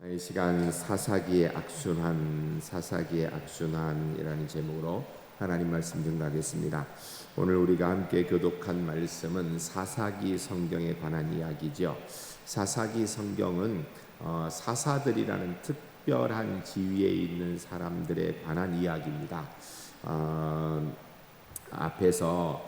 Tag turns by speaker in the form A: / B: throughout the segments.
A: 이 시간 사사기의 악순환이라는 제목으로 하나님 말씀 증거하겠습니다. 오늘 우리가 함께 교독한 말씀은 사사기 성경에 관한 이야기죠. 사사기 성경은 사사들이라는 특별한 지위에 있는 사람들에 관한 이야기입니다. 앞에서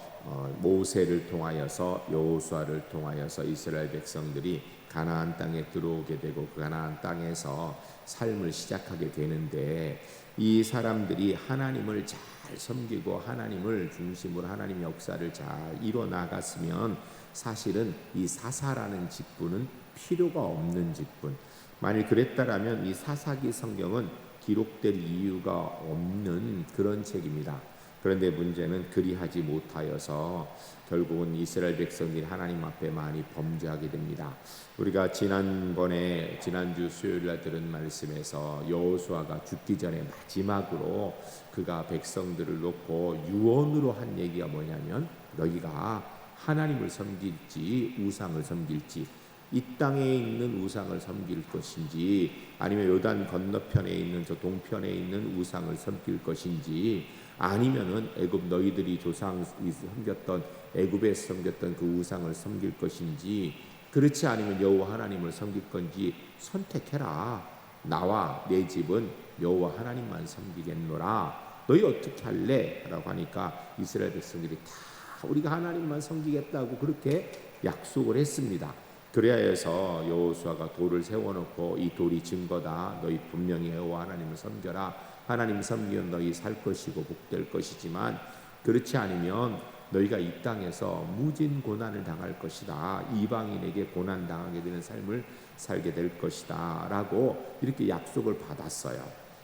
A: 모세를 통하여서 여호수아를 통하여서 이스라엘 백성들이 가나안 땅에 들어오게 되고 그 가나안 땅에서 삶을 시작하게 되는데, 이 사람들이 하나님을 잘 섬기고 하나님을 중심으로 하나님 역사를 잘 이뤄 나갔으면 사실은 이 사사라는 직분은 필요가 없는 직분. 만일 그랬다라면 이 사사기 성경은 기록될 이유가 없는 그런 책입니다. 그런데 문제는 그리하지 못하여서 결국은 이스라엘 백성들이 하나님 앞에 많이 범죄하게 됩니다. 우리가 지난주 수요일날 들은 말씀에서 여호수아가 죽기 전에 마지막으로 그가 백성들을 놓고 유언으로 한 얘기가 뭐냐면, 너희가 하나님을 섬길지 우상을 섬길지, 이 땅에 있는 우상을 섬길 것인지 아니면 요단 건너편에 있는 저 동편에 있는 우상을 섬길 것인지, 아니면은 애굽 너희들이 조상 섬겼던 애굽에서 섬겼던 그 우상을 섬길 것인지, 그렇지 않으면 여호와 하나님을 섬길 건지 선택해라. 나와 내 집은 여호와 하나님만 섬기겠노라. 너희 어떻게 할래? 라고 하니까 이스라엘 백성들이 다 우리가 하나님만 섬기겠다고 그렇게 약속을 했습니다. 그래야 해서 여호수아가 돌을 세워놓고 이 돌이 증거다. 너희 분명히 여호와 하나님을 섬겨라. 하나님 섬기면 너희 살 것이고 복될 것이지만 그렇지 않으면 너희가 이 땅에서 무진 고난을 당할 것이다. 이방인에게 고난 당하게 되는 삶을 살게 될 것이다 라고 이렇게 약속을 받았어요.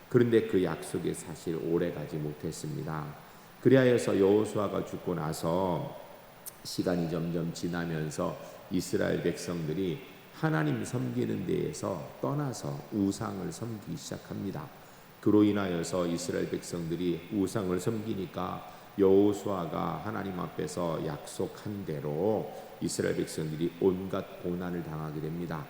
A: 그런데 그 약속이 사실 오래가지 못했습니다. 그래야 해서 여호수아가 죽고 나서 시간이 점점 지나면서 이스라엘 백성들이 하나님 섬기는 데에서 떠나서 우상을 섬기기 시작합니다. 그로 인하여서 이스라엘 백성들이 우상을 섬기니까 여호수아가 하나님 앞에서 약속한 대로 이스라엘 백성들이 온갖 고난을 당하게 됩니다.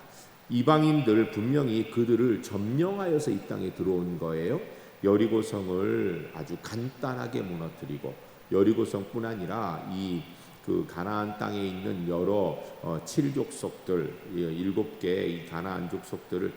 A: 이방인들 분명히 그들을 점령하여서 이 땅에 들어온 거예요. 여리고성을 아주 간단하게 무너뜨리고, 여리고성뿐 아니라 그 가나안 땅에 있는 여러 7족속들 7개의 이 가나안 족속들을 다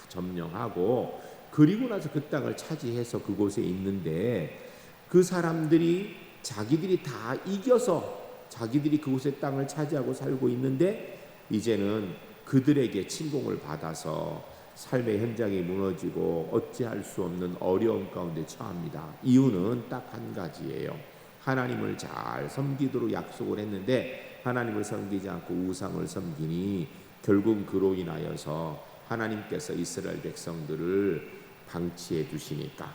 A: 점령하고, 그리고 나서 그 땅을 차지해서 그곳에 있는데, 그 사람들이 자기들이 다 이겨서 자기들이 그곳의 땅을 차지하고 살고 있는데, 이제는 그들에게 침공을 받아서 삶의 현장이 무너지고 어찌할 수 없는 어려움 가운데 처합니다. 이유는 딱 한 가지예요. 하나님을 잘 섬기도록 약속을 했는데 하나님을 섬기지 않고 우상을 섬기니 결국 그로 인하여서 하나님께서 이스라엘 백성들을 방치해 두시니까,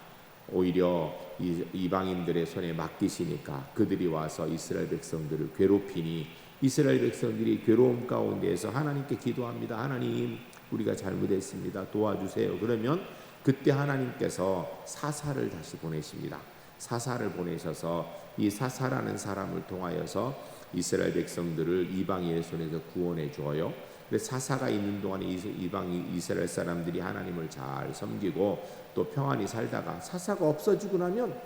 A: 오히려 이방인들의 손에 맡기시니까 그들이 와서 이스라엘 백성들을 괴롭히니, 이스라엘 백성들이 괴로움 가운데에서 하나님께 기도합니다. 하나님, 우리가 잘못했습니다. 도와주세요. 그러면 그때 하나님께서 사사를 다시 보내십니다. 사사를 보내셔서 이 사사라는 사람을 통하여서 이스라엘 백성들을 이방인의 손에서 구원해 주어요. 사사가 있는 동안에 이스라엘 사람들이 하나님을 잘 섬기고 또 평안히 살다가, 사사가 없어지고 나면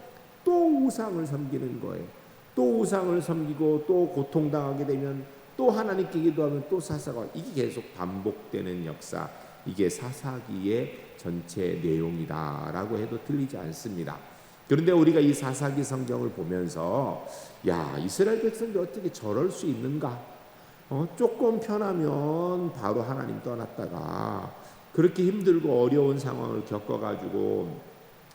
A: 또 우상을 섬기는 거예요. 또 우상을 섬기고 또 고통당하게 되면 또 하나님께 기도하면 또 사사가, 이게 계속 반복되는 역사, 이게 사사기의 전체 내용이다라고 해도 틀리지 않습니다. 그런데 우리가 이 사사기 성경을 보면서, 야, 이스라엘 백성들이 어떻게 저럴 수 있는가? 조금 편하면 바로 하나님 떠났다가 그렇게 힘들고 어려운 상황을 겪어가지고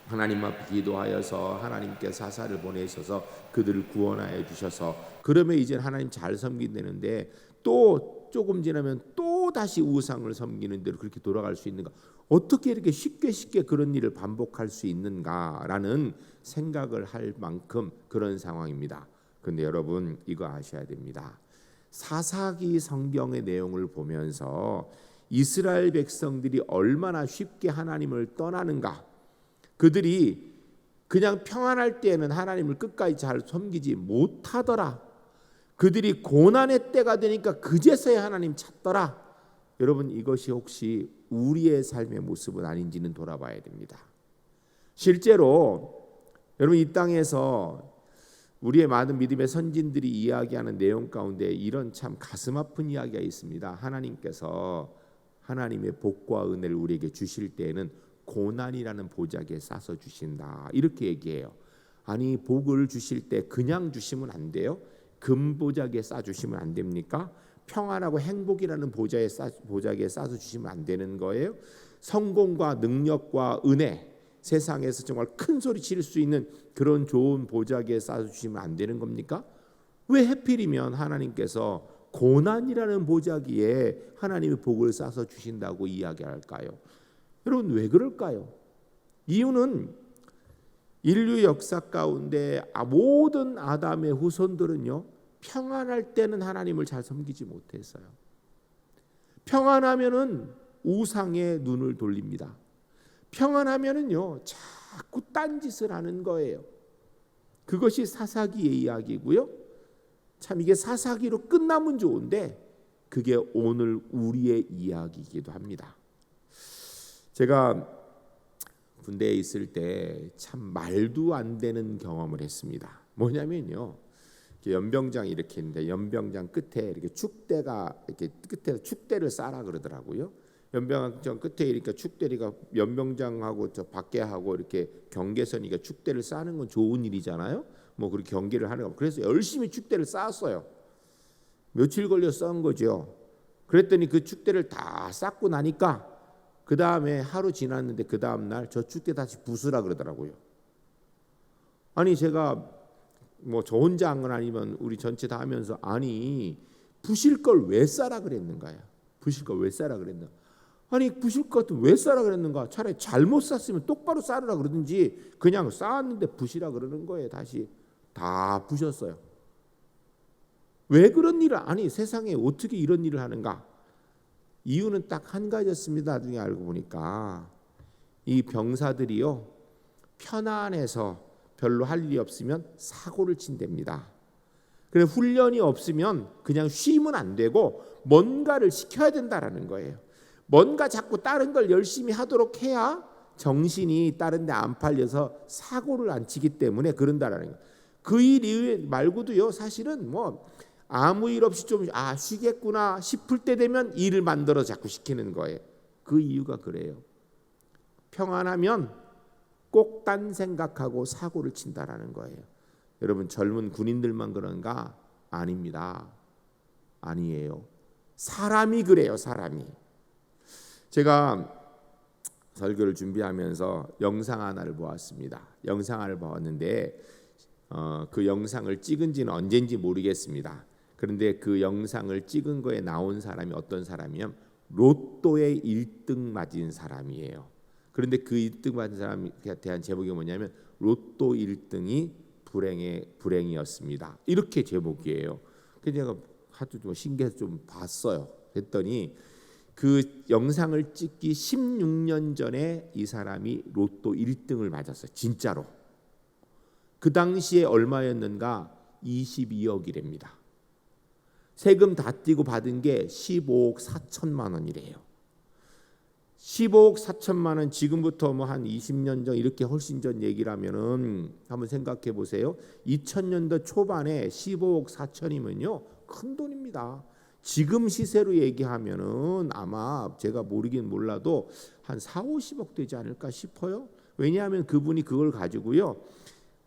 A: 하나님 앞에 기도하여서 하나님께 사사를 보내셔서 그들을 구원하여 주셔서, 그러면 이제 하나님 잘 섬긴다는데 또 조금 지나면 또 다시 우상을 섬기는 대로 그렇게 돌아갈 수 있는가? 어떻게 이렇게 쉽게 그런 일을 반복할 수 있는가라는 생각을 할 만큼 그런 상황입니다. 그런데 여러분, 이거 아셔야 됩니다. 사사기 성경의 내용을 보면서 이스라엘 백성들이 얼마나 쉽게 하나님을 떠나는가, 그들이 그냥 평안할 때에는 하나님을 끝까지 잘 섬기지 못하더라, 그들이 고난의 때가 되니까 그제서야 하나님 찾더라, 여러분, 이것이 혹시 우리의 삶의 모습은 아닌지는 돌아봐야 됩니다. 실제로 여러분, 이 땅에서 우리의 많은 믿음의 선진들이 이야기하는 내용 가운데 이런 참 가슴 아픈 이야기가 있습니다. 하나님께서 하나님의 복과 은혜를 우리에게 주실 때에는 고난이라는 보자기에 싸서 주신다, 이렇게 얘기해요. 아니, 복을 주실 때 그냥 주시면 안 돼요? 금보자기에 싸 주시면 안 됩니까? 평안하고 행복이라는 보자기에 싸서 주시면 안 되는 거예요? 성공과 능력과 은혜, 세상에서 정말 큰 소리 칠 수 있는 그런 좋은 보자기에 싸서 주시면 안 되는 겁니까? 왜 하필이면 하나님께서 고난이라는 보자기에 하나님의 복을 싸서 주신다고 이야기할까요? 여러분, 왜 그럴까요? 이유는 인류 역사 가운데 모든 아담의 후손들은요, 평안할 때는 하나님을 잘 섬기지 못했어요. 평안하면은 우상에 눈을 돌립니다. 평안하면은요, 자꾸 딴짓을 하는 거예요. 그것이 사사기의 이야기고요. 참 이게 사사기로 끝나면 좋은데 그게 오늘 우리의 이야기이기도 합니다. 제가 군대에 있을 때 참 말도 안 되는 경험을 했습니다. 뭐냐면요, 연병장이 이렇게 있는데 연병장 끝에 이렇게 축대가 이렇게 끝에 축대를 싸라 그러더라고요. 연병장 끝에 이렇게 축대리가 연병장하고 저 밖에 하고 이렇게 경계선이니까 축대를 싸는 건 좋은 일이잖아요. 뭐 그렇게 경계를 하는 거. 그래서 열심히 축대를 쌓았어요. 며칠 걸려 쌓은 거죠. 그랬더니 그 축대를 다 쌓고 나니까 그 다음에 하루 지났는데 그 다음 날 저 축대 다시 부수라 그러더라고요. 아니, 제가 뭐 저 혼자 한 건 아니면 우리 전체 다 하면서, 아니, 부실 걸 왜 싸라 그랬는가요? 부실 걸 왜 싸라 그랬나? 아니, 부실 것도 왜 싸라 그랬는가? 차라리 잘못 쌌으면 똑바로 싸라 그러든지 그냥 쌓았는데 부시라 그러는 거예요. 다시 다 부셨어요. 왜 그런 일을, 아니 세상에 어떻게 이런 일을 하는가? 이유는 딱 한 가지였습니다. 나중에 알고 보니까 이 병사들이요, 편안해서 별로 할 일이 없으면 사고를 친답니다. 그래, 훈련이 없으면 그냥 쉬면 안 되고 뭔가를 시켜야 된다라는 거예요. 뭔가 자꾸 다른 걸 열심히 하도록 해야 정신이 다른 데 안 팔려서 사고를 안 치기 때문에 그런다라는 거예요. 그 일 말고도요, 사실은 뭐 아무 일 없이 좀 쉬겠구나 싶을 때 되면 일을 만들어 자꾸 시키는 거예요. 그 이유가 그래요. 평안하면 꼭 딴 생각하고 사고를 친다라는 거예요. 여러분, 젊은 군인들만 그런가? 아닙니다. 아니에요. 사람이 그래요. 사람이. 제가 설교를 준비하면서 영상 하나를 보았습니다. 영상 하나를 보았는데 그 영상을 찍은 지는 언젠지 모르겠습니다. 그런데 그 영상을 찍은 거에 나온 사람이 어떤 사람이면 로또에 1등 맞은 사람이에요. 그런데 그 1등 맞은 사람에 대한 제목이 뭐냐면 로또 1등이 불행이었습니다. 이렇게 제목이에요. 그래서 제가 하도 좀 신기해서 좀 봤어요. 그랬더니 그 영상을 찍기 16년 전에 이 사람이 로또 1등을 맞았어요. 진짜로. 그 당시에 얼마였는가? 22억이랍니다. 세금 다 떼고 받은 게 15억 4천만 원이래요. 15억 4천만 원, 지금부터 뭐 한 20년 전, 이렇게 훨씬 전 얘기라면은 한번 생각해 보세요. 2000년도 초반에 15억 4천이면요, 큰 돈입니다. 지금 시세로 얘기하면은 아마 제가 모르긴 몰라도 한 4, 50억 되지 않을까 싶어요. 왜냐하면 그분이 그걸 가지고요,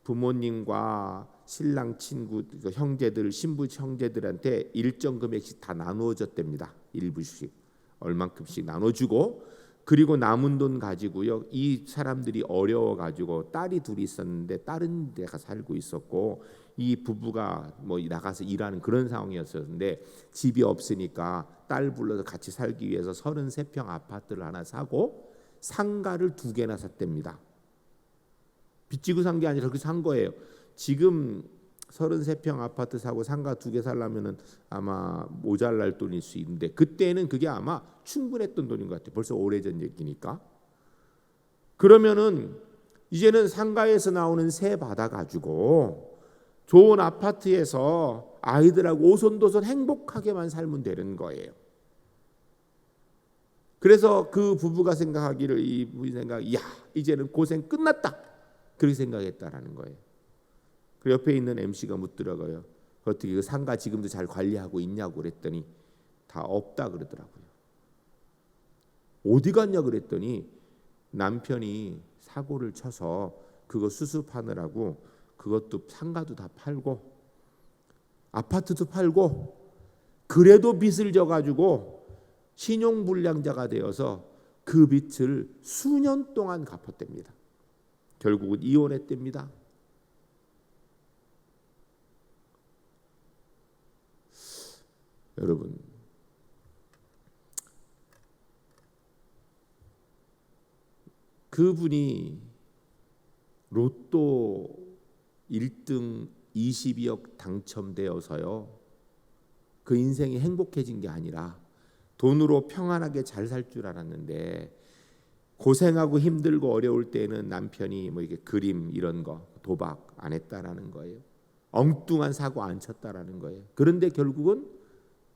A: 부모님과 신랑 친구, 형제들, 신부 형제들한테 일정 금액씩 다 나누어 줬답니다. 일부씩 얼만큼씩 나눠주고, 그리고 남은 돈 가지고요, 이 사람들이 어려워 가지고 딸이 둘이 있었는데 다른 데가 살고 있었고, 이 부부가 뭐 나가서 일하는 그런 상황이었었는데 집이 없으니까 딸 불러서 같이 살기 위해서 33평 아파트를 하나 사고 상가를 2개나 샀답니다. 빚지고 산 게 아니라 그렇게 산 거예요. 지금 33평 아파트 사고 상가 2개 살려면은 아마 모자랄 돈일 수 있는데 그때는 그게 아마 충분했던 돈인 것 같아요. 벌써 오래전 얘기니까. 그러면은 이제는 상가에서 나오는 세 받아 가지고 좋은 아파트에서 아이들하고 오손도손 행복하게만 살면 되는 거예요. 그래서 그 부부가 생각하기를, 이 부인 생각, 야, 이제는 고생 끝났다, 그렇게 생각했다라는 거예요. 그 옆에 있는 MC가 묻더라고요. 어떻게 그 상가 지금도 잘 관리하고 있냐고 그랬더니 다 없다 그러더라고요. 어디 갔냐 그랬더니 남편이 사고를 쳐서 그거 수습하느라고 그것도 상가도 다 팔고 아파트도 팔고, 그래도 빚을 져가지고 신용불량자가 되어서 그 빚을 수년 동안 갚았답니다. 결국은 이혼했답니다. 여러분, 그분이 로또 1등 22억 당첨되어서요, 그 인생이 행복해진 게 아니라 돈으로 평안하게 잘 살 줄 알았는데, 고생하고 힘들고 어려울 때는 남편이 뭐 이게 그림 이런 거 도박 안 했다라는 거예요. 엉뚱한 사고 안 쳤다라는 거예요. 그런데 결국은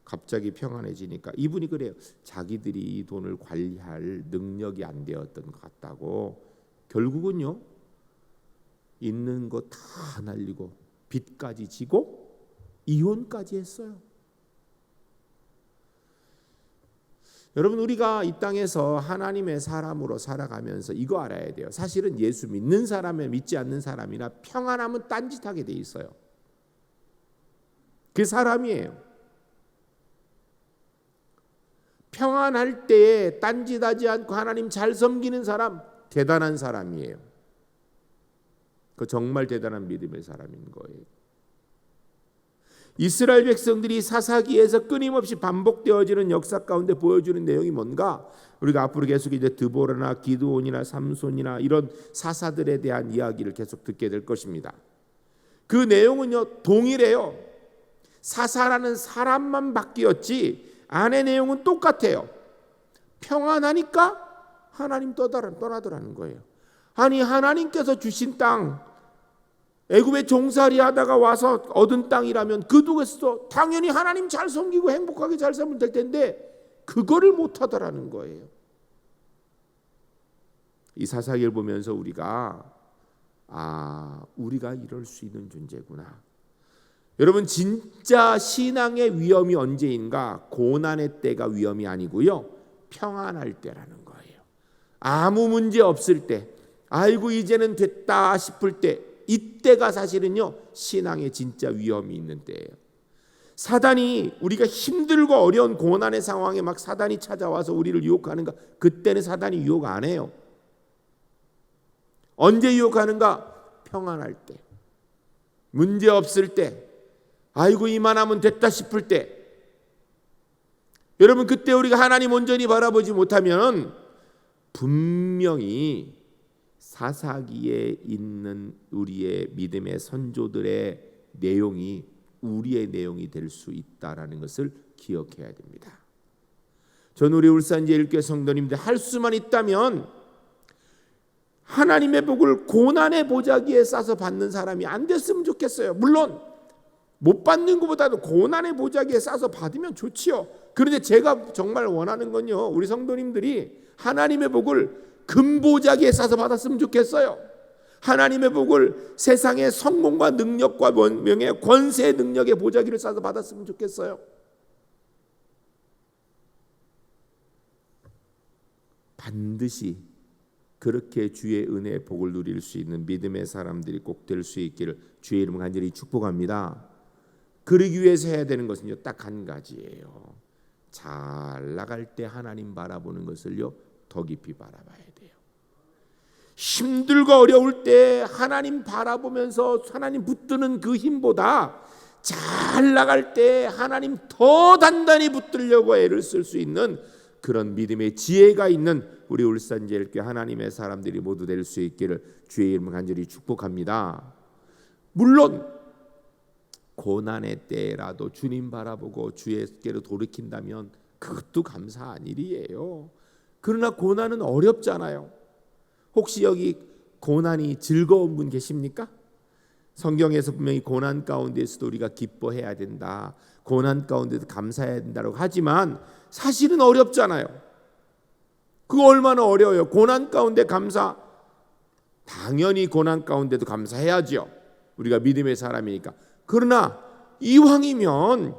A: 갑자기 평안해지니까 이분이 그래요. 자기들이 이 돈을 관리할 능력이 안 되었던 것 같다고, 결국은요 있는 거 다 날리고 빚까지 지고 이혼까지 했어요. 여러분, 우리가 이 땅에서 하나님의 사람으로 살아가면서 이거 알아야 돼요. 사실은 예수 믿는 사람이나 믿지 않는 사람이나 평안하면 딴짓하게 돼 있어요. 그 사람이에요. 평안할 때에 딴짓하지 않고 하나님 잘 섬기는 사람, 대단한 사람이에요. 그 정말 대단한 믿음의 사람인 거예요. 이스라엘 백성들이 사사기에서 끊임없이 반복되어지는 역사 가운데 보여주는 내용이 뭔가, 우리가 앞으로 계속 이제 드보라나 기드온이나 삼손이나 이런 사사들에 대한 이야기를 계속 듣게 될 것입니다. 그 내용은요 동일해요. 사사라는 사람만 바뀌었지 안의 내용은 똑같아요. 평안하니까 하나님 떠나더라는 거예요. 아니, 하나님께서 주신 땅, 애굽에 종살이 하다가 와서 얻은 땅이라면 그 속에서 당연히 하나님 잘 섬기고 행복하게 잘 살면 될 텐데 그거를 못 하더라는 거예요. 이 사사기를 보면서 우리가 우리가 이럴 수 있는 존재구나. 여러분, 진짜 신앙의 위험이 언제인가? 고난의 때가 위험이 아니고요, 평안할 때라는 거예요. 아무 문제 없을 때, 아이고 이제는 됐다 싶을 때, 이때가 사실은요 신앙의 진짜 위험이 있는 때예요. 사단이, 우리가 힘들고 어려운 고난의 상황에 막 사단이 찾아와서 우리를 유혹하는가? 그때는 사단이 유혹 안 해요. 언제 유혹하는가? 평안할 때, 문제 없을 때, 아이고 이만하면 됐다 싶을 때. 여러분, 그때 우리가 하나님 온전히 바라보지 못하면 분명히 사사기에 있는 우리의 믿음의 선조들의 내용이 우리의 내용이 될 수 있다라는 것을 기억해야 됩니다. 전 우리 울산제일교회 성도님들 할 수만 있다면 하나님의 복을 고난의 보자기에 싸서 받는 사람이 안 됐으면 좋겠어요. 물론 못 받는 것보다도 고난의 보자기에 싸서 받으면 좋지요. 그런데 제가 정말 원하는 건요, 우리 성도님들이 하나님의 복을 금보자기에 싸서 받았으면 좋겠어요. 하나님의 복을 세상의 성공과 능력과 명예, 권세의 능력의 보자기를 싸서 받았으면 좋겠어요. 반드시 그렇게 주의 은혜의 복을 누릴 수 있는 믿음의 사람들이 꼭 될 수 있기를 주의 이름으로 간절히 축복합니다. 그러기 위해서 해야 되는 것은요 딱 한 가지예요. 잘 나갈 때 하나님 바라보는 것을요 더 깊이 바라봐야 돼요. 힘들고 어려울 때 하나님 바라보면서 하나님 붙드는 그 힘보다 잘 나갈 때 하나님 더 단단히 붙들려고 애를 쓸 수 있는 그런 믿음의 지혜가 있는 우리 울산제일교회 하나님의 사람들이 모두 될 수 있기를 주의 이름으로 간절히 축복합니다. 물론 고난의 때라도 주님 바라보고 주께로 돌이킨다면 그것도 감사한 일이에요. 그러나 고난은 어렵잖아요. 혹시 여기 고난이 즐거운 분 계십니까? 성경에서 분명히 고난 가운데서도 우리가 기뻐해야 된다, 고난 가운데도 감사해야 된다고 하지만 사실은 어렵잖아요. 그거 얼마나 어려워요. 고난 가운데 감사, 당연히 고난 가운데도 감사해야죠. 우리가 믿음의 사람이니까. 그러나 이왕이면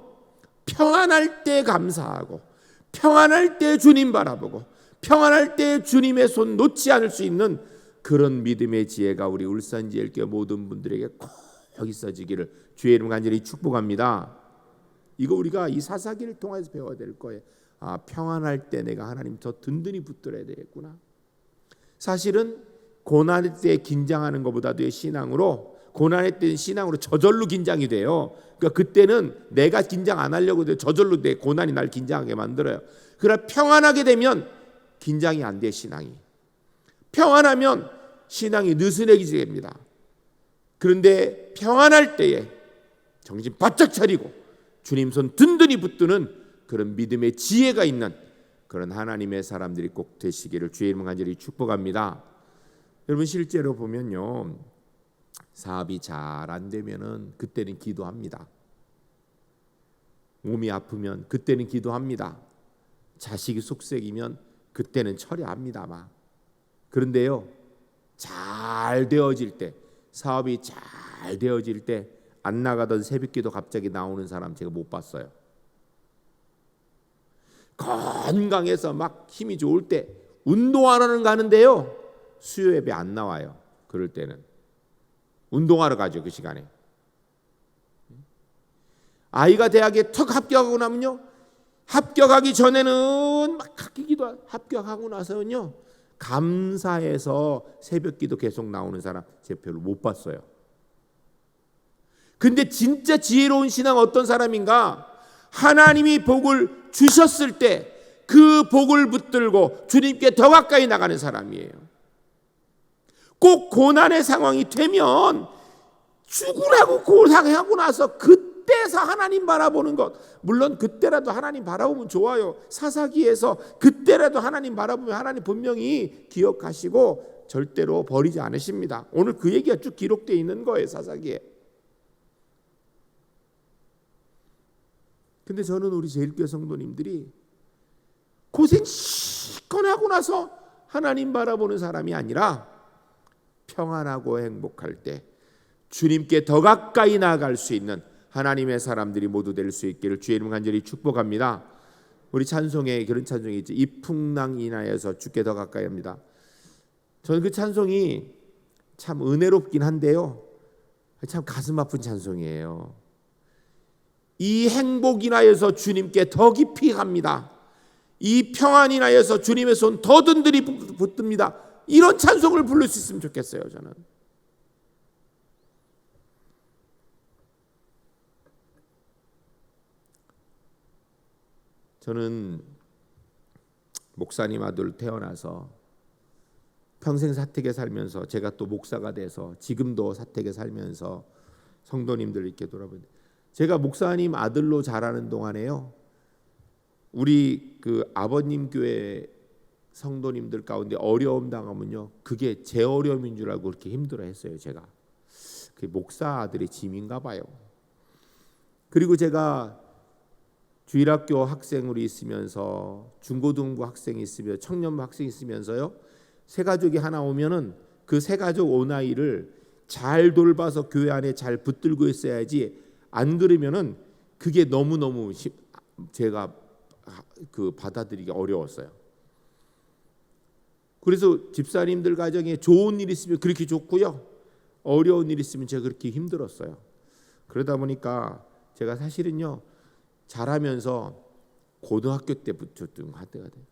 A: 평안할 때 감사하고, 평안할 때 주님 바라보고, 평안할 때 주님의 손 놓지 않을 수 있는 그런 믿음의 지혜가 우리 울산지엘교회 모든 분들에게 꼭 있어지기를 주의 이름 간절히 축복합니다. 이거 우리가 이 사사기를 통해서 배워야 될 거예요. 아, 평안할 때 내가 하나님 더 든든히 붙들어야 되겠구나. 사실은 고난의 때 긴장하는 것보다도 신앙으로, 고난의 때는 신앙으로 저절로 긴장이 돼요. 그러니까 그때는 내가 긴장 안 하려고 해도 저절로 내 고난이 날 긴장하게 만들어요. 그러나 평안하게 되면 긴장이 안 돼. 신앙이 평안하면 신앙이 느슨해지게 됩니다. 그런데 평안할 때에 정신 바짝 차리고 주님 손 든든히 붙드는 그런 믿음의 지혜가 있는 그런 하나님의 사람들이 꼭 되시기를 주의 이름 간절히 축복합니다. 여러분, 실제로 보면요, 사업이 잘 안 되면은 그때는 기도합니다. 몸이 아프면 그때는 기도합니다. 자식이 속색이면 그때는 처리합니다. 막. 그런데요, 잘 되어질 때, 사업이 잘 되어질 때 안 나가던 새벽기도 갑자기 나오는 사람 제가 못 봤어요. 건강해서 막 힘이 좋을 때 운동하러는 가는데요, 수요 예배 안 나와요. 그럴 때는 운동하러 가죠. 그 시간에 아이가 대학에 턱 합격하고 나면요, 합격하기 전에는 막 합격하고 나서는요, 감사해서 새벽기도 계속 나오는 사람 제가 별로 못 봤어요. 근데 진짜 지혜로운 신앙 어떤 사람인가? 하나님이 복을 주셨을 때 그 복을 붙들고 주님께 더 가까이 나가는 사람이에요. 꼭 고난의 상황이 되면 죽으라고 고상하고 나서 그때서 하나님 바라보는 것, 물론 그때라도 하나님 바라보면 좋아요. 사사기에서 그때라도 하나님 바라보면 하나님 분명히 기억하시고 절대로 버리지 않으십니다. 오늘 그 얘기가 쭉 기록되어 있는 거예요, 사사기에. 근데 저는 우리 제일교회 성도님들이 고생 시컷 하고 나서 하나님 바라보는 사람이 아니라 평안하고 행복할 때 주님께 더 가까이 나아갈 수 있는 하나님의 사람들이 모두 될 수 있기를 주의 이름 간절히 축복합니다. 우리 찬송에 그런 찬송이 있죠. 이 풍랑 인하여서 주께 더 가까이 합니다. 저는 그 찬송이 참 은혜롭긴 한데요, 참 가슴 아픈 찬송이에요. 이 행복 인하여서 주님께 더 깊이 갑니다. 이 평안 인하여서 주님의 손 더 든든히 붙듭니다. 이런 찬송을 부를 수 있으면 좋겠어요. 저는 목사님 아들 태어나서 평생 사택에 살면서, 제가 또 목사가 돼서 지금도 사택에 살면서 성도님들 이렇게 돌아보는데, 제가 목사님 아들로 자라는 동안에요, 우리 그 아버님 교회 성도님들 가운데 어려움 당하면요, 그게 제 어려움인 줄 알고 그렇게 힘들어했어요. 제가 그 목사 아들의 짐인가 봐요. 그리고 제가 주일학교 학생으로 있으면서, 중고등부 학생이 있으며 청년부 학생이 있으면서요, 새 가족이 하나 오면은 그 새 가족 온 아이를 잘 돌봐서 교회 안에 잘 붙들고 있어야지, 안 그러면은 그게 너무너무 제가 그 받아들이기 어려웠어요. 그래서 집사님들 가정에 좋은 일 있으면 그렇게 좋고요, 어려운 일 있으면 제가 그렇게 힘들었어요. 그러다 보니까 제가 사실은요, 자라면서 고등학교 때부터 좀 하다가 돼요.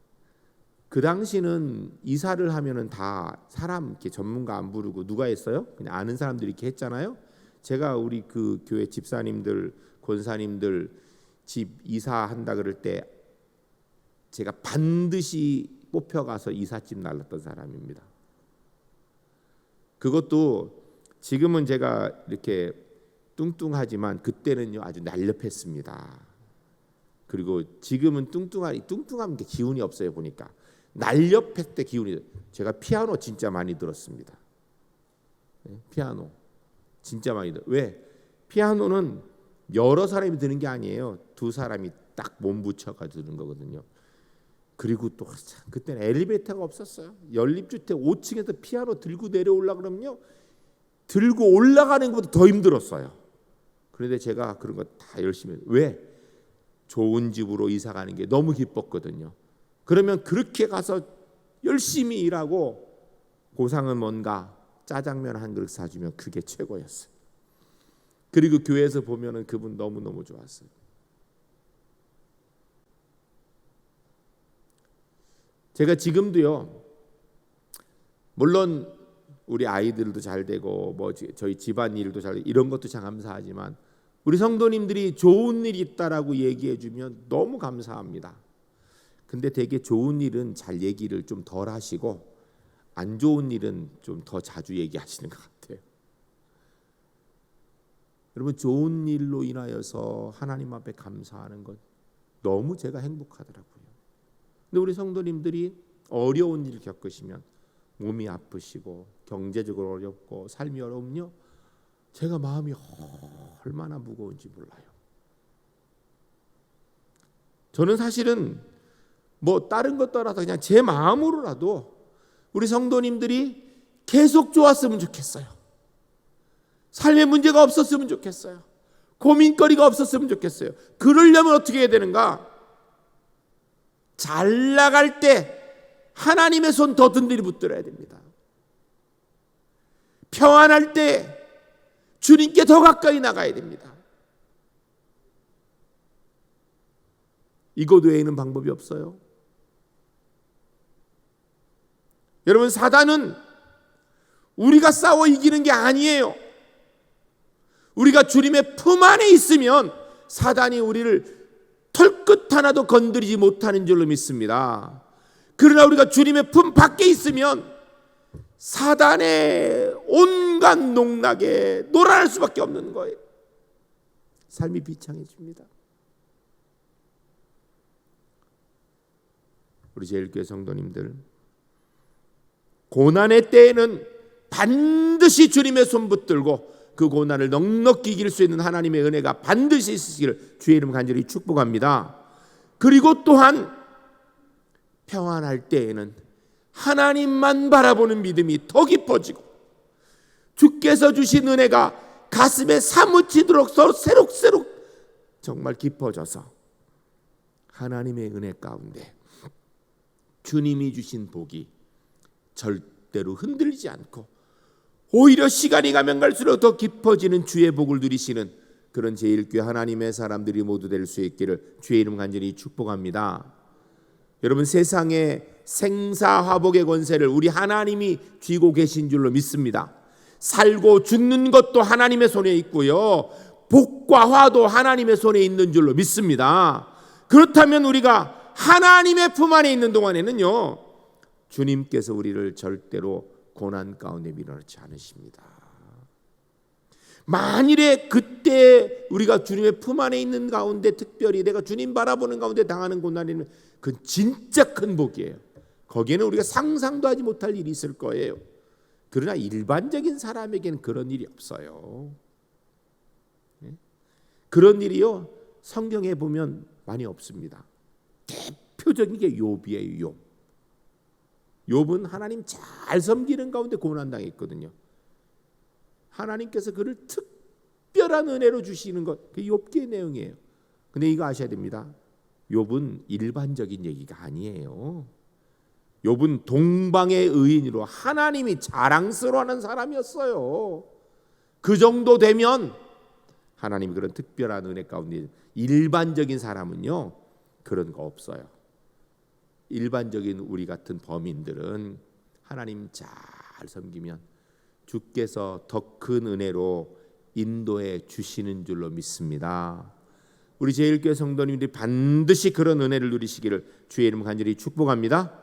A: 그 당시는 이사를 하면은 다 사람 이렇게 전문가 안 부르고 누가 했어요? 그냥 아는 사람들이 이렇게 했잖아요. 제가 우리 그 교회 집사님들, 권사님들 집 이사한다 그럴 때 제가 반드시 뽑혀가서 이삿짐 날랐던 사람입니다. 그것도 지금은 제가 이렇게 뚱뚱하지만 그때는요 아주 날렵했습니다. 그리고 지금은 뚱뚱하면 기운이 없어요. 보니까 날렵할 때 기운이. 제가 피아노 진짜 많이 들었습니다. 피아노 진짜 많이 들어요. 왜? 피아노는 여러 사람이 드는 게 아니에요. 두 사람이 딱 몸 붙여가지고 드는 거거든요. 그리고 또 그때는 엘리베이터가 없었어요. 연립주택 5층에서 피아노 들고 내려오려 그러면요, 들고 올라가는 것보다 더 힘들었어요. 그런데 제가 그런 거 다 열심히 해요. 왜? 좋은 집으로 이사 가는 게 너무 기뻤거든요. 그러면 그렇게 가서 열심히 일하고 보상은 뭔가 짜장면 한 그릇 사주면 그게 최고였어요. 그리고 교회에서 보면은 그분 너무너무 좋았어요. 제가 지금도요, 물론 우리 아이들도 잘 되고 뭐 저희 집안 일도 잘 되고 이런 것도 참 감사하지만 우리 성도님들이 좋은 일이 있다라고 얘기해 주면 너무 감사합니다. 근데 되게 좋은 일은 잘 얘기를 좀 덜 하시고 안 좋은 일은 좀 더 자주 얘기하시는 것 같아요. 여러분, 좋은 일로 인하여서 하나님 앞에 감사하는 것 너무 제가 행복하더라고요. 근데 우리 성도님들이 어려운 일 겪으시면, 몸이 아프시고 경제적으로 어렵고 삶이 어려우면요, 제가 마음이 얼마나 무거운지 몰라요. 저는 사실은 뭐 다른 것 떠나서 그냥 제 마음으로라도 우리 성도님들이 계속 좋았으면 좋겠어요. 삶에 문제가 없었으면 좋겠어요. 고민거리가 없었으면 좋겠어요. 그러려면 어떻게 해야 되는가? 잘 나갈 때 하나님의 손 더 든든히 붙들어야 됩니다. 평안할 때 주님께 더 가까이 나가야 됩니다. 이것 외에는 방법이 없어요. 여러분, 사단은 우리가 싸워 이기는 게 아니에요. 우리가 주님의 품 안에 있으면 사단이 우리를 털끝 하나도 건드리지 못하는 줄로 믿습니다. 그러나 우리가 주님의 품 밖에 있으면 사단의 온갖 농락에 놀아날 수밖에 없는 거예요. 삶이 비창해집니다. 우리 제일교회 성도님들, 고난의 때에는 반드시 주님의 손 붙들고 그 고난을 넉넉히 이길 수 있는 하나님의 은혜가 반드시 있으시기를 주의 이름 간절히 축복합니다. 그리고 또한 평안할 때에는 하나님만 바라보는 믿음이 더 깊어지고 주께서 주신 은혜가 가슴에 사무치도록 서로 새록새록 정말 깊어져서 하나님의 은혜 가운데 주님이 주신 복이 절대로 흔들리지 않고 오히려 시간이 가면 갈수록 더 깊어지는 주의 복을 누리시는 그런 제일교회 하나님의 사람들이 모두 될 수 있기를 주의 이름 간절히 축복합니다. 여러분, 세상의 생사화복의 권세를 우리 하나님이 쥐고 계신 줄로 믿습니다. 살고 죽는 것도 하나님의 손에 있고요, 복과 화도 하나님의 손에 있는 줄로 믿습니다. 그렇다면 우리가 하나님의 품 안에 있는 동안에는요, 주님께서 우리를 절대로 고난 가운데 밀어넣지 않으십니다. 만일에 그때 우리가 주님의 품 안에 있는 가운데, 특별히 내가 주님 바라보는 가운데 당하는 고난이면 그건 진짜 큰 복이에요. 거기에는 우리가 상상도 하지 못할 일이 있을 거예요. 그러나 일반적인 사람에게는 그런 일이 없어요. 그런 일이요, 성경에 보면 많이 없습니다. 대표적인 게 욥이에요. 욥은 하나님 잘 섬기는 가운데 고난당했거든요. 하나님께서 그를 특별한 은혜로 주시는 것, 그게 욥기의 내용이에요. 근데 이거 아셔야 됩니다. 욥은 일반적인 얘기가 아니에요. 욥은 동방의 의인으로 하나님이 자랑스러워하는 사람이었어요. 그 정도 되면 하나님이 그런 특별한 은혜 가운데, 일반적인 사람은요 그런 거 없어요. 일반적인 우리 같은 범인들은 하나님 잘 섬기면 주께서 더 큰 은혜로 인도해 주시는 줄로 믿습니다. 우리 제일교회 성도님들이 반드시 그런 은혜를 누리시기를 주의 이름 간절히 축복합니다.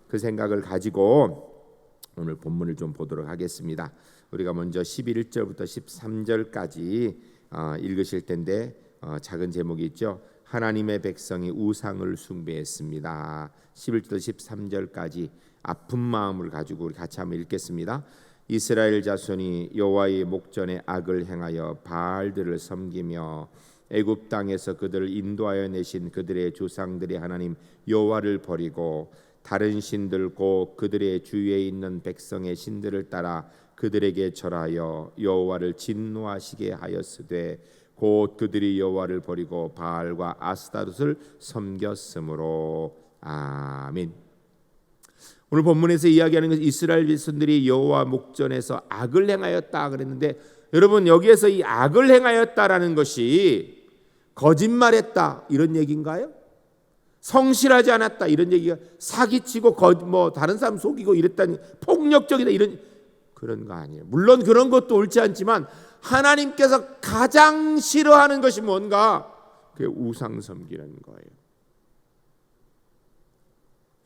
A: 그 생각을 가지고 오늘 본문을 좀 보도록 하겠습니다. 우리가 먼저 11절부터 13절까지 읽으실 텐데 작은 제목이 있죠. 하나님의 백성이 우상을 숭배했습니다. 11절 13절까지 아픈 마음을 가지고 우리 같이 한번 읽겠습니다. 이스라엘 자손이 여호와의 목전에 악을 행하여 바알들을 섬기며 애굽 땅에서 그들을 인도하여 내신 그들의 조상들의 하나님 여호와를 버리고 다른 신들 곧 그들의 주위에 있는 백성의 신들을 따라 그들에게 절하여 여호와를 진노하시게 하였으되 곧 그들이 여호와를 버리고 바알과 아스타롯을 섬겼으므로. 아멘. 오늘 본문에서 이야기하는 것은 이스라엘 백성들이 여호와 목전에서 악을 행하였다 그랬는데, 여러분 여기에서 이 악을 행하였다라는 것이 거짓말했다 이런 얘기인가요? 성실하지 않았다 이런 얘기가, 사기치고 다른 사람 속이고 이랬다니, 폭력적이다 이런, 그런 거 아니에요. 물론 그런 것도 옳지 않지만 하나님께서 가장 싫어하는 것이 뭔가? 그게 우상 섬기는 거예요.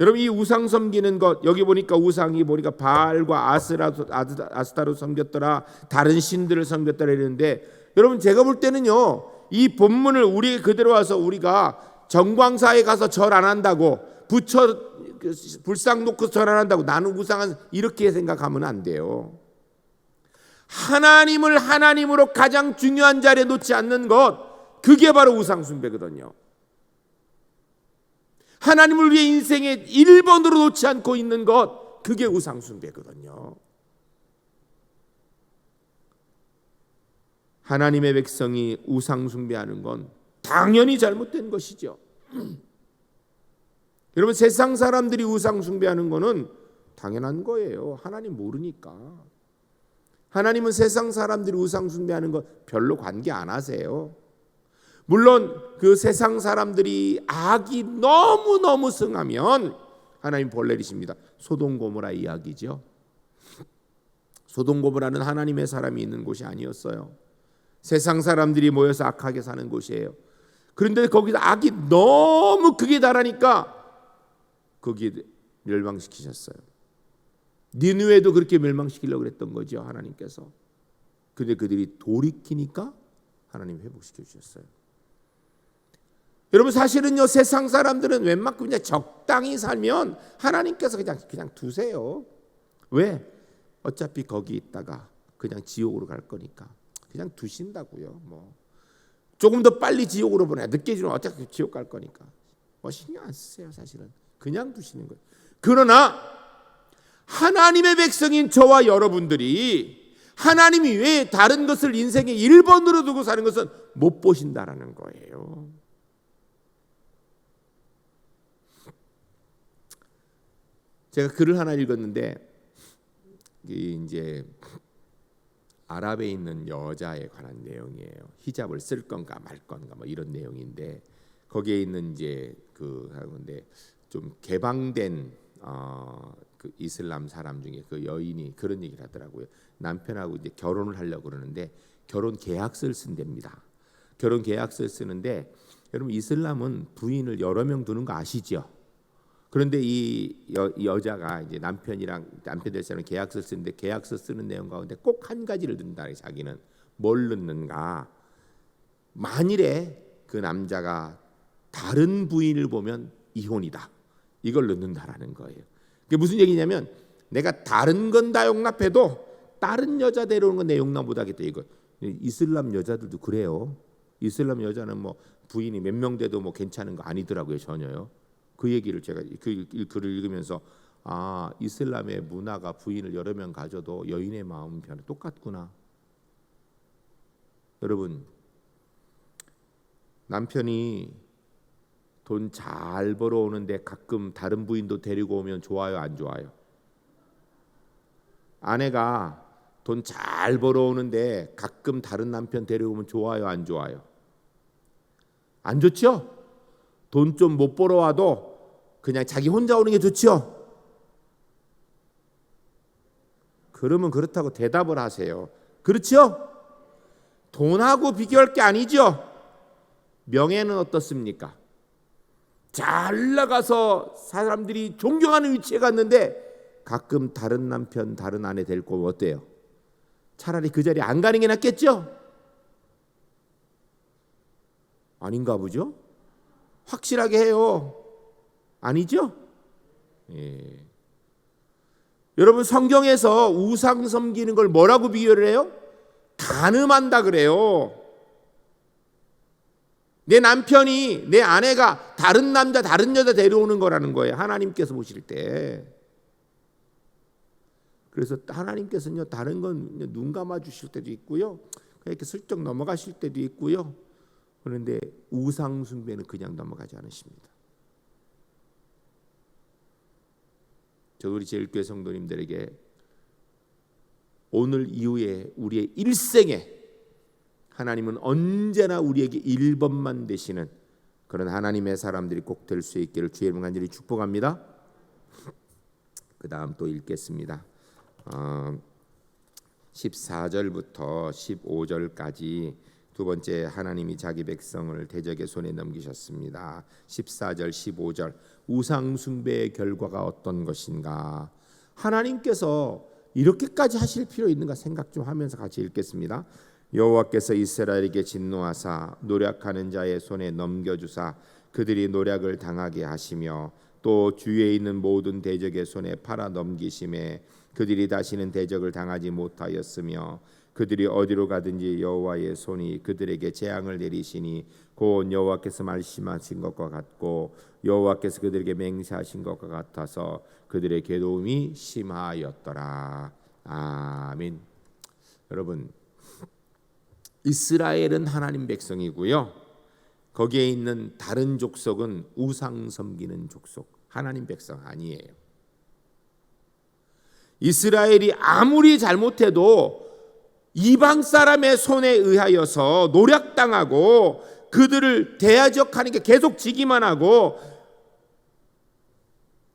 A: 여러분 이 우상 섬기는 것, 여기 보니까 우상이 보니까 바알과 아스타로 섬겼더라, 다른 신들을 섬겼더라 이랬는데, 여러분 제가 볼 때는요, 이 본문을 우리 그대로 와서 우리가 정광사에 가서 절 안 한다고, 부처 불상 놓고 절 안 한다고 나는 우상한, 이렇게 생각하면 안 돼요. 하나님을 하나님으로 가장 중요한 자리에 놓지 않는 것, 그게 바로 우상 숭배거든요. 하나님을 위해 인생의 1번으로 놓지 않고 있는 것, 그게 우상 숭배거든요. 하나님의 백성이 우상 숭배하는 건 당연히 잘못된 것이죠. 여러분 세상 사람들이 우상 숭배하는 거는 당연한 거예요. 하나님 모르니까. 하나님은 세상 사람들이 우상 숭배하는 거 별로 관계 안 하세요. 물론 그 세상 사람들이 악이 너무너무 승하면 하나님 벌 내리십니다. 소돔 고모라 이야기죠. 소돔 고모라는 하나님의 사람이 있는 곳이 아니었어요. 세상 사람들이 모여서 악하게 사는 곳이에요. 그런데 거기서 악이 너무 극에 달하니까 거기 멸망시키셨어요. 니느웨도 그렇게 멸망시키려고 했던 거죠, 하나님께서. 그런데 그들이 돌이키니까 하나님 회복시켜 주셨어요. 여러분 사실은요, 세상 사람들은 웬만큼 그냥 적당히 살면 하나님께서 그냥 두세요. 왜? 어차피 거기 있다가 그냥 지옥으로 갈 거니까 그냥 두신다고요. 조금 더 빨리 지옥으로 보내, 늦게 지면 어차피 지옥 갈 거니까 신경 안 쓰세요. 사실은 그냥 두시는 거예요. 그러나 하나님의 백성인 저와 여러분들이 하나님이 왜 다른 것을 인생의 1번으로 두고 사는 것은 못 보신다라는 거예요. 제가 글을 하나 읽었는데, 이제 아랍에 있는 여자에 관한 내용이에요. 히잡을 쓸 건가 말 건가 이런 내용인데, 거기에 있는 이제 하는데 좀 개방된 그 이슬람 사람 중에 그 여인이 그런 얘기를 하더라고요. 남편하고 이제 결혼을 하려고 그러는데 결혼 계약서를 쓴답니다. 결혼 계약서를 쓰는데, 여러분 이슬람은 부인을 여러 명 두는 거 아시죠? 그런데 이 여자가 이제 남편 될 사람 계약서 쓰는데, 계약서 쓰는 내용 가운데 꼭 한 가지를 넣는다. 자기는 뭘 넣는가? 만일에 그 남자가 다른 부인을 보면 이혼이다. 이걸 넣는다라는 거예요. 그게 무슨 얘기냐면, 내가 다른 건 다 용납해도 다른 여자 데려오는 건 내 용납 못하겠다 이거. 이슬람 여자들도 그래요. 이슬람 여자는 부인이 몇 명 돼도 괜찮은 거 아니더라고요, 전혀요. 그 얘기를 제가 그 글을 읽으면서, 이슬람의 문화가 부인을 여러 명 가져도 여인의 마음은 변화 똑같구나. 여러분, 남편이 돈 잘 벌어오는데 가끔 다른 부인도 데리고 오면 좋아요, 안 좋아요? 아내가 돈 잘 벌어오는데 가끔 다른 남편 데려오면 좋아요, 안 좋아요? 안 좋죠? 돈 좀 못 벌어와도 그냥 자기 혼자 오는 게 좋죠? 그러면 그렇다고 대답을 하세요. 그렇죠? 돈하고 비교할 게 아니죠? 명예는 어떻습니까? 잘 나가서 사람들이 존경하는 위치에 갔는데 가끔 다른 남편, 다른 아내 데리고 오면 어때요? 차라리 그 자리에 안 가는 게 낫겠죠? 아닌가 보죠? 확실하게 해요. 아니죠? 예. 여러분 성경에서 우상 섬기는 걸 뭐라고 비교를 해요? 간음한다 그래요. 내 남편이, 내 아내가 다른 남자, 다른 여자 데려오는 거라는 거예요. 하나님께서 보실 때. 그래서 하나님께서는요, 다른 건 눈 감아 주실 때도 있고요, 그냥 이렇게 슬쩍 넘어가실 때도 있고요. 그런데 우상 숭배는 그냥 넘어가지 않으십니다. 저 우리 제일교회 성도님들에게 오늘 이후에 우리의 일생에 하나님은 언제나 우리에게 1번만 되시는 그런 하나님의 사람들이 꼭 될 수 있기를 주의 이름 간절히 축복합니다. 그 다음 또 읽겠습니다. 14절부터 15절까지 두 번째, 하나님이 자기 백성을 대적의 손에 넘기셨습니다. 14절 15절, 우상 숭배의 결과가 어떤 것인가, 하나님께서 이렇게까지 하실 필요 있는가 생각 좀 하면서 같이 읽겠습니다. 여호와께서 이스라엘에게 진노하사 노략하는 자의 손에 넘겨주사 그들이 노략을 당하게 하시며 또 주위에 있는 모든 대적의 손에 팔아 넘기심에 그들이 다시는 대적을 당하지 못하였으며 그들이 어디로 가든지 여호와의 손이 그들에게 재앙을 내리시니 곧 여호와께서 말씀하신 것과 같고 여호와께서 그들에게 맹세하신 것과 같아서 그들의 괴로움이 심하였더라. 아멘. 여러분, 이스라엘은 하나님 백성이고요, 거기에 있는 다른 족속은 우상 섬기는 족속, 하나님 백성 아니에요. 이스라엘이 아무리 잘못해도 이방 사람의 손에 의하여서 노략당하고 그들을 대적하는 게 계속 지기만 하고,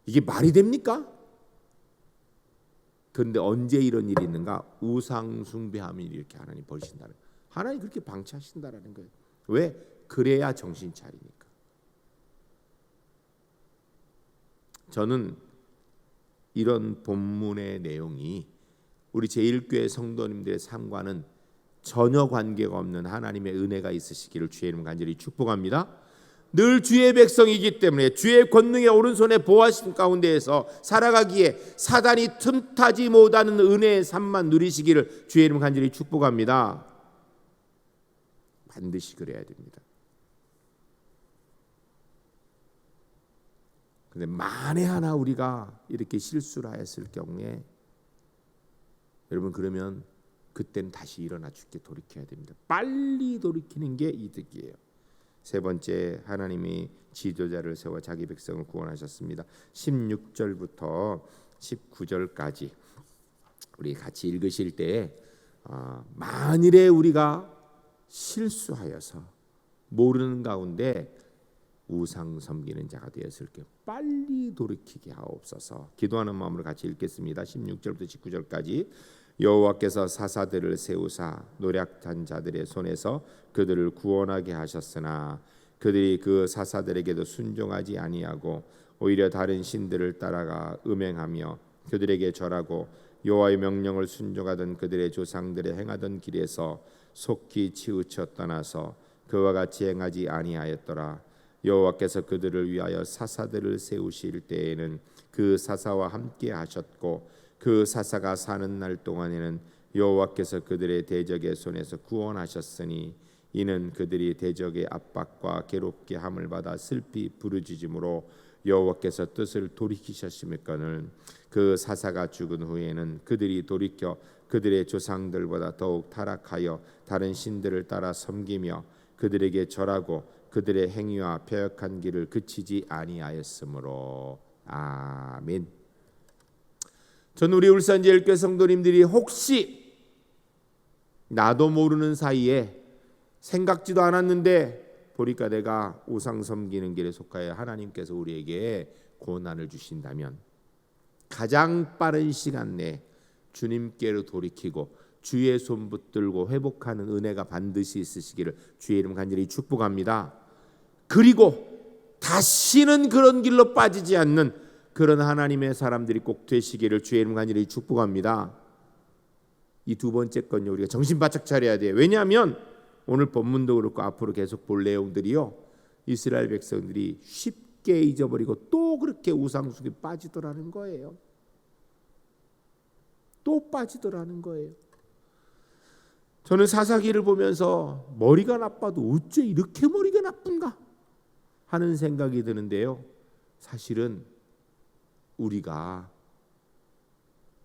A: 이게 말이 됩니까? 그런데 언제 이런 일이 있는가? 우상 숭배하면 이렇게 하나님 버리신다는 거예요. 하나님 그렇게 방치하신다라는 거예요. 왜? 그래야 정신 차리니까. 저는 이런 본문의 내용이 우리 제1교회 성도님들의 삶과는 전혀 관계가 없는 하나님의 은혜가 있으시기를 주의 이름 간절히 축복합니다. 늘 주의 백성이기 때문에 주의 권능의 오른손에 보호하신 가운데에서 살아가기에 사단이 틈타지 못하는 은혜의 삶만 누리시기를 주의 이름 간절히 축복합니다. 반드시 그래야 됩니다. 그런데 만에 하나 우리가 이렇게 실수를 하였을 경우에 여러분, 그러면 그때는 다시 일어나 주께 돌이켜야 됩니다. 빨리 돌이키는 게 이득이에요. 세 번째, 하나님이 지도자를 세워 자기 백성을 구원하셨습니다. 16절부터 19절까지 우리 같이 읽으실 때 만일에 우리가 실수하여서 모르는 가운데 우상 섬기는 자가 되었을 경우 빨리 돌이키게 하옵소서. 기도하는 마음으로 같이 읽겠습니다. 16절부터 19절까지. 여호와께서 사사들을 세우사 노략한 자들의 손에서 그들을 구원하게 하셨으나 그들이 그 사사들에게도 순종하지 아니하고 오히려 다른 신들을 따라가 음행하며 그들에게 절하고 여호와의 명령을 순종하던 그들의 조상들의 행하던 길에서 속히 치우쳐 떠나서 그와 같이 행하지 아니하였더라. 여호와께서 그들을 위하여 사사들을 세우실 때에는 그 사사와 함께 하셨고 그 사사가 사는 날 동안에는 여호와께서 그들의 대적의 손에서 구원하셨으니 이는 그들이 대적의 압박과 괴롭게 함을 받아 슬피 부르짖음으로 여호와께서 뜻을 돌이키셨음이거늘 그 사사가 죽은 후에는 그들이 돌이켜 그들의 조상들보다 더욱 타락하여 다른 신들을 따라 섬기며 그들에게 절하고 그들의 행위와 패역한 길을 그치지 아니하였으므로. 아멘. 저는 우리 울산제일교회 성도님들이 혹시 나도 모르는 사이에 생각지도 않았는데 보니까 내가 우상 섬기는 길에 속하여 하나님께서 우리에게 고난을 주신다면 가장 빠른 시간 내에 주님께로 돌이키고 주의 손 붙들고 회복하는 은혜가 반드시 있으시기를 주의 이름 간절히 축복합니다. 그리고 다시는 그런 길로 빠지지 않는 그런 하나님의 사람들이 꼭 되시기를 주의 이름 간절히 축복합니다. 이 두 번째 건요, 우리가 정신 바짝 차려야 돼요. 왜냐하면 오늘 본문도 그렇고 앞으로 계속 볼 내용들이요, 이스라엘 백성들이 쉽게 잊어버리고 또 그렇게 우상숭배에 빠지더라는 거예요. 또 빠지더라는 거예요. 저는 사사기를 보면서 머리가 나빠도 어째 이렇게 머리가 나쁜가 하는 생각이 드는데요. 사실은 우리가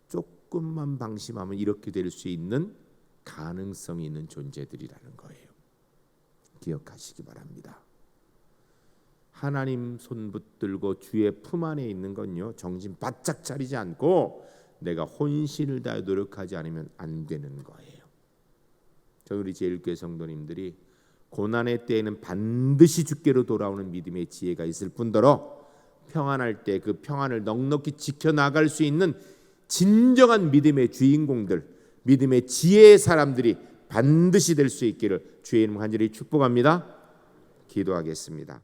A: 조금만 방심하면 이렇게 될 수 있는 가능성이 있는 존재들이라는 거예요. 기억하시기 바랍니다. 하나님 손 붙들고 주의 품 안에 있는 건요, 정신 바짝 차리지 않고 내가 혼신을 다해 노력하지 않으면 안 되는 거예요. 우리 제일교회 성도님들이 고난의 때에는 반드시 주께로 돌아오는 믿음의 지혜가 있을 뿐더러 평안할 때 그 평안을 넉넉히 지켜나갈 수 있는 진정한 믿음의 주인공들, 믿음의 지혜의 사람들이 반드시 될 수 있기를 주의 이름 간절히 축복합니다. 기도하겠습니다.